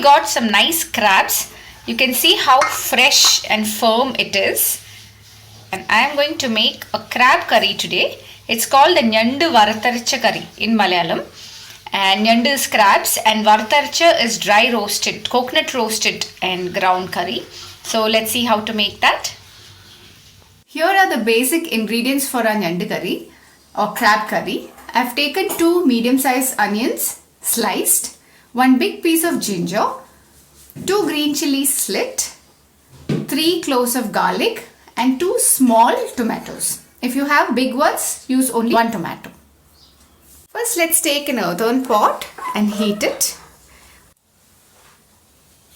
got some nice crabs. You can see how fresh and firm it is. And I am going to make a crab curry today. It's called the Njandu Varutharacha curry in Malayalam. And Njandu is crabs and Varutharacha is dry roasted, coconut roasted and ground curry. So let's see how to make that. Here are the basic ingredients for our Njandu curry or crab curry. I have taken 2 medium-sized onions sliced, 1 big piece of ginger, 2 green chillies slit, 3 cloves of garlic and 2 small tomatoes. If you have big ones, use only 1 tomato. First, let's take an earthen pot and heat it.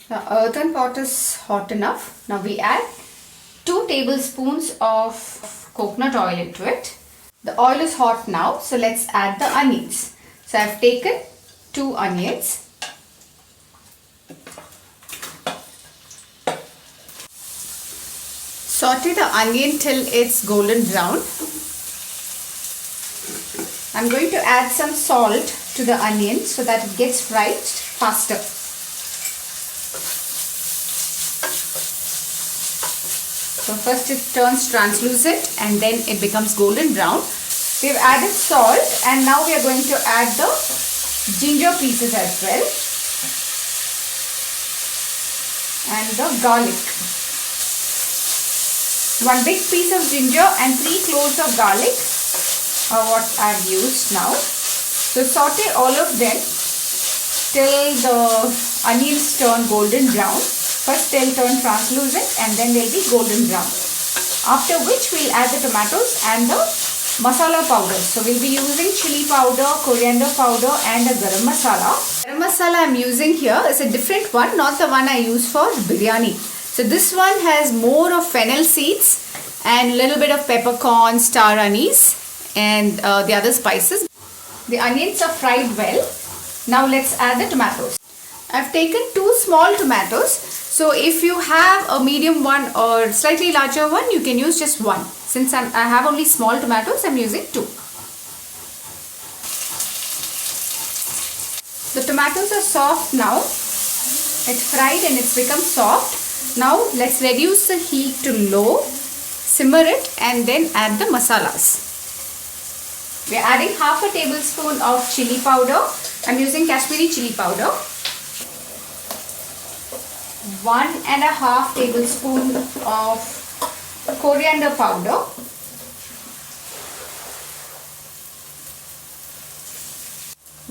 The earthen pot is hot enough. Now we add 2 tablespoons of coconut oil into it. The oil is hot now, so let's add the onions. So I have taken 2 onions. Saute the onion till it's golden brown. I'm going to add some salt to the onion so that it gets fried faster. So first it turns translucent and then it becomes golden brown. We've added salt and now we are going to add the ginger pieces as well and the garlic. 1 big piece of ginger and 3 cloves of garlic are what I've used now. So saute all of them till the onions turn golden brown. First they'll turn translucent and then they'll be golden brown. After which we'll add the tomatoes and the masala powder. So we'll be using chilli powder, coriander powder and a garam masala. Garam masala I'm using here is a different one, not the one I use for biryani. So this one has more of fennel seeds and a little bit of peppercorns, star anise and the other spices. The onions are fried well. Now let's add the tomatoes. I've taken 2 small tomatoes. So if you have a medium one or slightly larger one, you can use just 1. Since I have only small tomatoes, I'm using 2. The tomatoes are soft now. It's fried and it's become soft. Now let's reduce the heat to low, simmer it and then add the masalas. We are adding half a tablespoon of chilli powder. I'm using Kashmiri chilli powder. 1.5 tablespoon of coriander powder.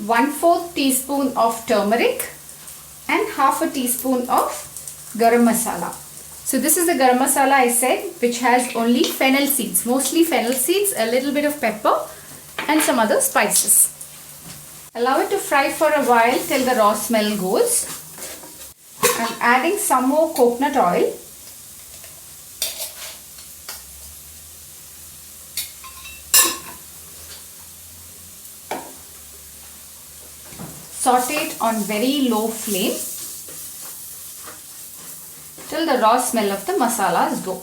1/4 teaspoon of turmeric and half a teaspoon of garam masala. So this is the garam masala I said, which has only fennel seeds, mostly fennel seeds, a little bit of pepper and some other spices. Allow it to fry for a while till the raw smell goes. I'm adding some more coconut oil. Saute it on very low flame till the raw smell of the masalas go.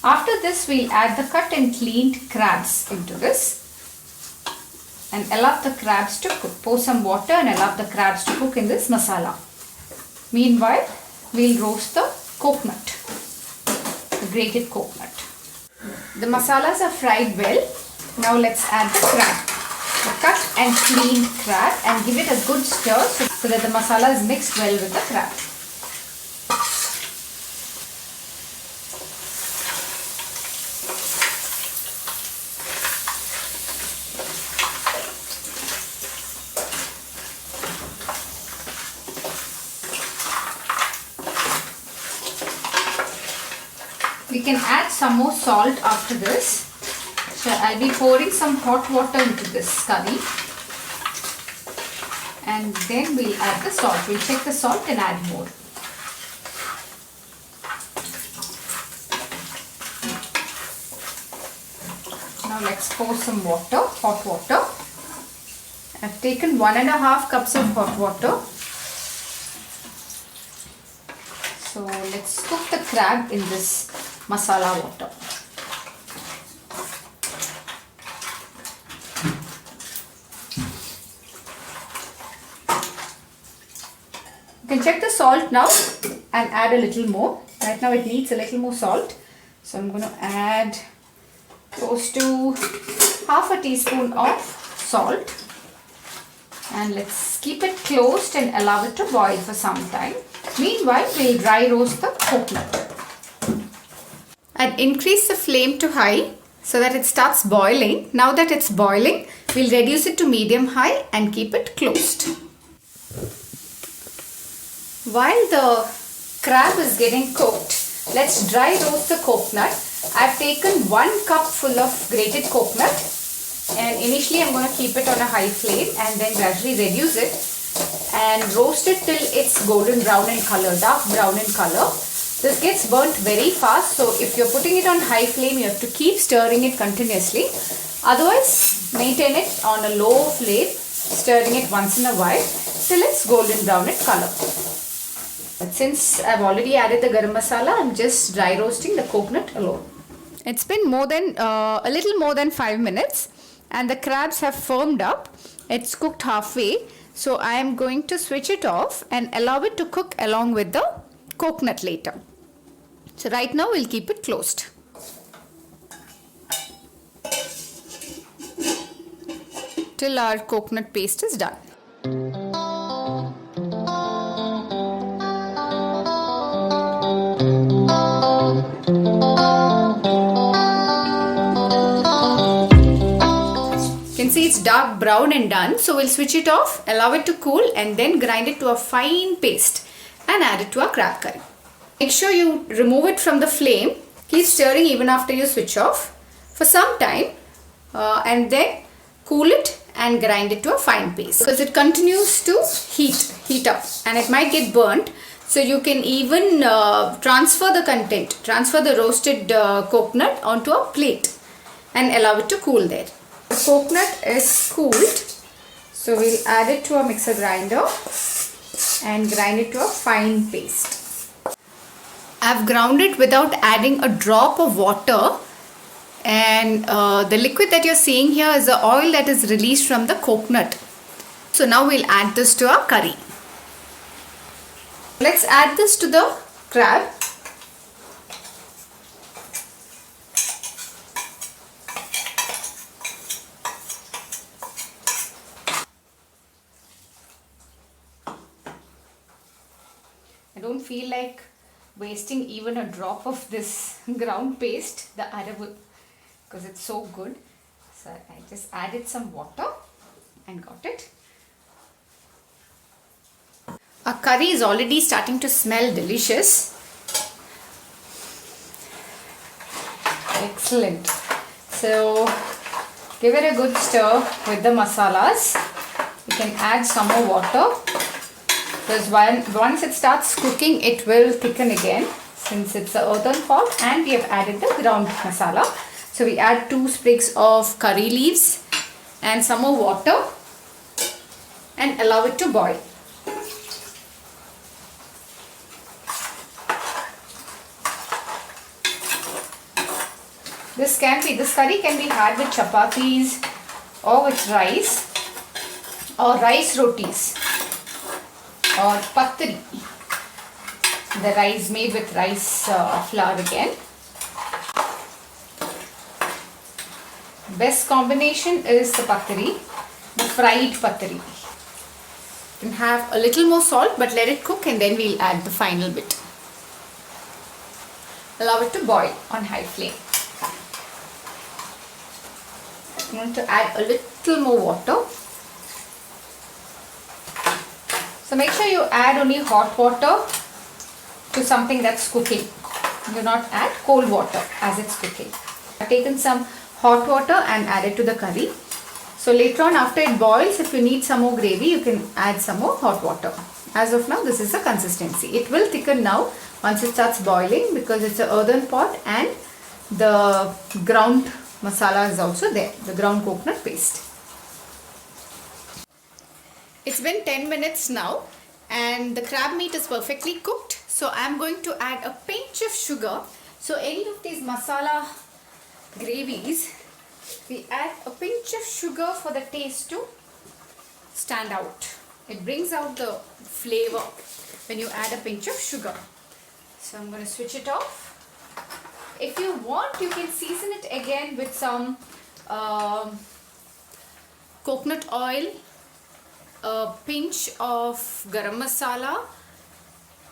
After this, we'll add the cut and cleaned crabs into this and allow the crabs to cook. Pour some water and allow the crabs to cook in this masala. Meanwhile, we'll roast the coconut, the grated coconut. The masalas are fried well. Now let's add the crab. The cut and cleaned crab and give it a good stir so that the masala is mixed well with the crab. We can add some more salt after this. So I'll be pouring some hot water into this curry. And then we'll add the salt. We'll check the salt and add more. Now let's pour some water, hot water. I've taken 1.5 cups of hot water. So let's cook the crab in this masala water. can check the salt now and add a little more. Right now it needs a little more salt. So I'm going to add close to half a teaspoon of salt. And let's keep it closed and allow it to boil for some time. Meanwhile, we'll dry roast the coconut. And increase the flame to high so that it starts boiling. Now that it's boiling, we'll reduce it to medium high and keep it closed. While the crab is getting cooked, let's dry roast the coconut. I've taken 1 cup full of grated coconut, and initially I'm going to keep it on a high flame and then gradually reduce it and roast it till it's golden brown in color, dark brown in color. This gets burnt very fast, so if you're putting it on high flame, you have to keep stirring it continuously. Otherwise, maintain it on a low flame, stirring it once in a while till it's golden brown in color. But since I've already added the garam masala, I'm just dry roasting the coconut alone. It's been a little more than 5 minutes, and the crabs have firmed up. It's cooked halfway, so I am going to switch it off and allow it to cook along with the coconut later. So right now we'll keep it closed. Till our coconut paste is done. You can see it's dark brown and done, so we'll switch it off, allow it to cool, and then grind it to a fine paste and add it to our crab curry. Make sure you remove it from the flame. Keep stirring even after you switch off for some time, and then cool it and grind it to a fine paste, because it continues to heat up and it might get burnt. So you can even transfer the roasted coconut onto a plate and allow it to cool there. The coconut is cooled, so we'll add it to a mixer grinder and grind it to a fine paste. I've ground it without adding a drop of water, and the liquid that you're seeing here is the oil that is released from the coconut. So now we'll add this to our curry. Let's add this to the crab. I don't feel like wasting even a drop of this ground paste, the arable, because it's so good. So I just added some water and got it. Our curry is already starting to smell delicious. Excellent. So give it a good stir with the masalas. You can add some more water, because once it starts cooking, it will thicken again, since it's an earthen pot and we have added the ground masala. So we add 2 sprigs of curry leaves and some more water and allow it to boil. This curry can be had with chapatis or with rice, or rice rotis, or patri, the rice made with rice flour again. Best combination is the patri, the fried patri. You can have a little more salt, but let it cook and then we'll add the final bit. Allow it to boil on high flame. I'm going to add a little more water. So make sure you add only hot water to something that's cooking. Do not add cold water as it's cooking. I've taken some hot water and added to the curry. So later on, after it boils, if you need some more gravy, you can add some more hot water. As of now, this is the consistency. It will thicken now once it starts boiling, because it's an earthen pot and the ground masala is also there, the ground coconut paste. It's been 10 minutes now and the crab meat is perfectly cooked. So I'm going to add a pinch of sugar. So any of these masala gravies, we add a pinch of sugar for the taste to stand out. It brings out the flavor when you add a pinch of sugar. So I'm going to switch it off. If you want, you can season it again with some coconut oil, a pinch of garam masala,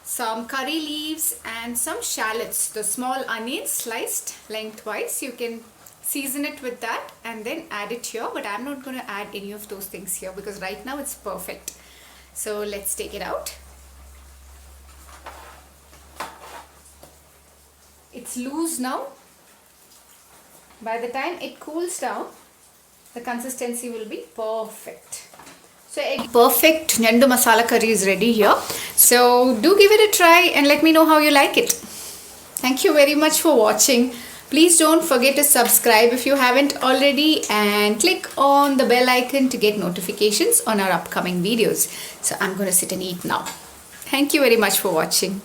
some curry leaves and some shallots, the small onions sliced lengthwise. You can season it with that and then add it here, but I'm not going to add any of those things here because right now it's perfect. So let's take it out. It's loose now. By the time it cools down, the consistency will be perfect. So a perfect Njandu masala curry is ready here. So do give it a try and let me know how you like it. Thank you very much for watching. Please don't forget to subscribe if you haven't already and click on the bell icon to get notifications on our upcoming videos. So I'm going to sit and eat now. Thank you very much for watching.